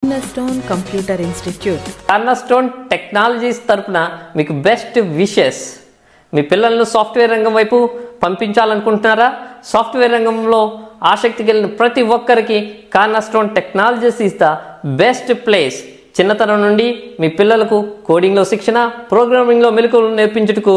Cornerstone computer institute. Cornerstone technologies తరపున మీకు best wishes. మీ పిల్లలను సాఫ్ట్వేర్ రంగం వైపు పంపించాలనుకుంటున్నారా? సాఫ్ట్వేర్ రంగంలో ఆసక్తి కలిగిన ప్రతి ఒక్కరికి cornerstone technologies is the best place. చిన్నతనం నుండి మీ పిల్లలకు కోడింగ్లో శిక్షణ, ప్రోగ్రామింగ్లో మెలకువలు నేర్పించుటకు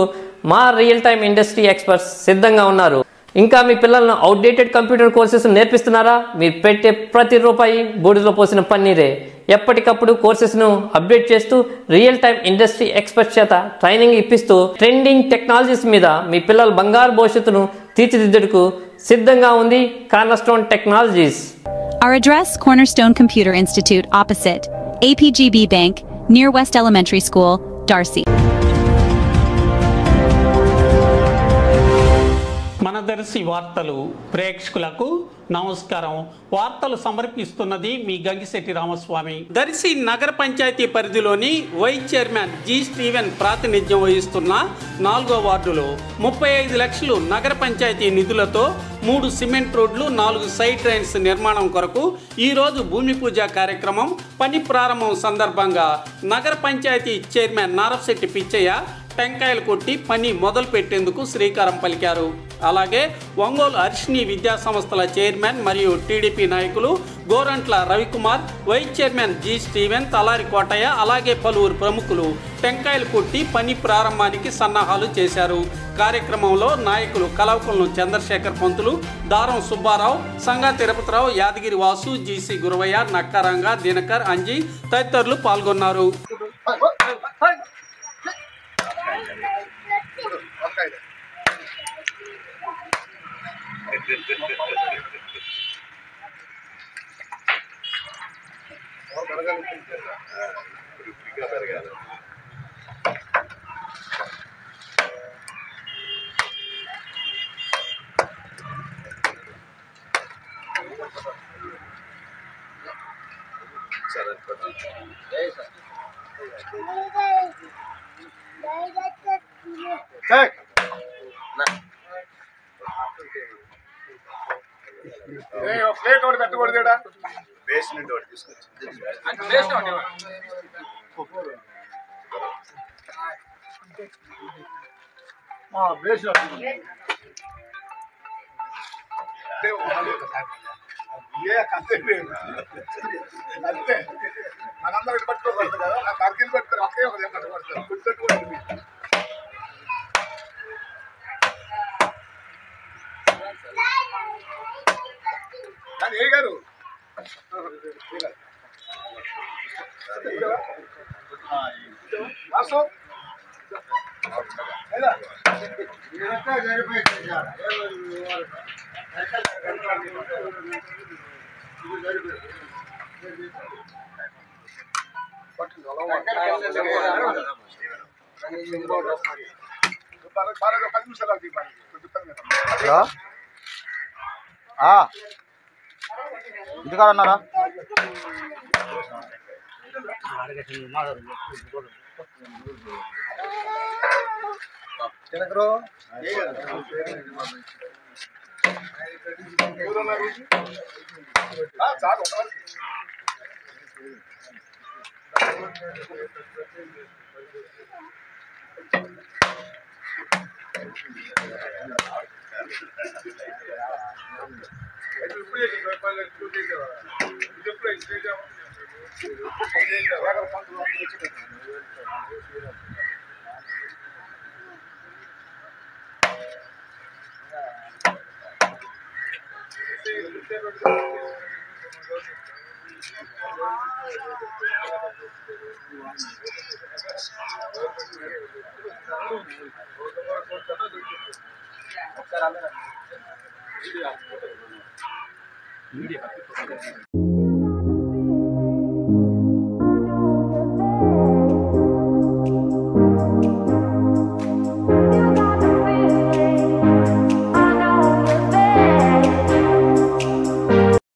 మా రియల్ టైమ్ ఇండస్ట్రీ ఎక్స్పర్ట్స్ సిద్ధంగా ఉన్నారు. ఇంకా మీ పిల్లలను అవుట్డేటెడ్ కంప్యూటర్ కోర్సెస్ నేర్పిస్తున్నారా? మీరు పెట్టే ప్రతి రూపాయి బూడిదలో పోసిన పన్నీరే. ఎప్పటికప్పుడు కోర్సెస్ను అప్డేట్ చేస్తూ రియల్ టైమ్ ఇండస్ట్రీ ఎక్స్పర్ట్స్ చేత ట్రైనింగ్ ఇప్పిస్తూ ట్రెండింగ్ టెక్నాలజీస్ మీద మీ పిల్లల బంగారు భవిష్యత్తును తీర్చిదిద్దుటకు సిద్ధంగా ఉంది cornerstone technologies. Our address, Cornerstone Computer Institute, opposite APGB Bank, near West Elementary School, Darcy. మన దర్శి వార్తలు ప్రేక్షకులకు నమస్కారం. వార్తలు సమర్పిస్తున్నది మీ గంగిశెట్టి రామస్వామి. దర్శి నగర పంచాయతీ పరిధిలోని వైస్ చైర్మన్ జి స్టీవెన్ ప్రాతినిధ్యం వహిస్తున్న 4వ వార్డులో 35 లక్షలు నగర పంచాయతీ నిధులతో 3 సిమెంట్ రోడ్లు, 4 సైడ్ డ్రైన్స్ నిర్మాణం కొరకు ఈరోజు భూమి పూజ కార్యక్రమం పని ప్రారంభం సందర్భంగా నగర పంచాయతీ చైర్మన్ నారశెట్టి పిచ్చయ్య టెంకాయలు కొట్టి పని మొదలు పెట్టేందుకు శ్రీకారం పలికారు. అలాగే ఒంగోలు అర్షిని విద్యా సంస్థల చైర్మన్ మరియు టీడీపీ నాయకులు Gorantla Ravikumar, vice chairman G Steven, Talari Kotaiah, అలాగే పలువురు ప్రముఖులు టెంకాయలు కొట్టి పని ప్రారంభానికి సన్నాహాలు చేశారు. కార్యక్రమంలో నాయకులు కలవకులను చంద్రశేఖర్ పంతులు, దారం సుబ్బారావు, సంగా తిరుపతిరావు, యాదగిరి వాసు, జీసీ గురవయ్య, నక్కారంగ, దినకర్, అంజీ తదితరులు పాల్గొన్నారు. ప్లేట్ ఒకటి పెట్టకూడదు. బేస్మెంట్ ఒకటి తీసుకొచ్చి అంతే మనందరూ పట్టుకోకూడదు కదా. ఆ కర్కీలు పెడతారు, ఒకే ఒక పట్టుకొడతారు. గుర్తు కూడా కానీ ఏ గారు ఇంటికాడన్నారా? చాలు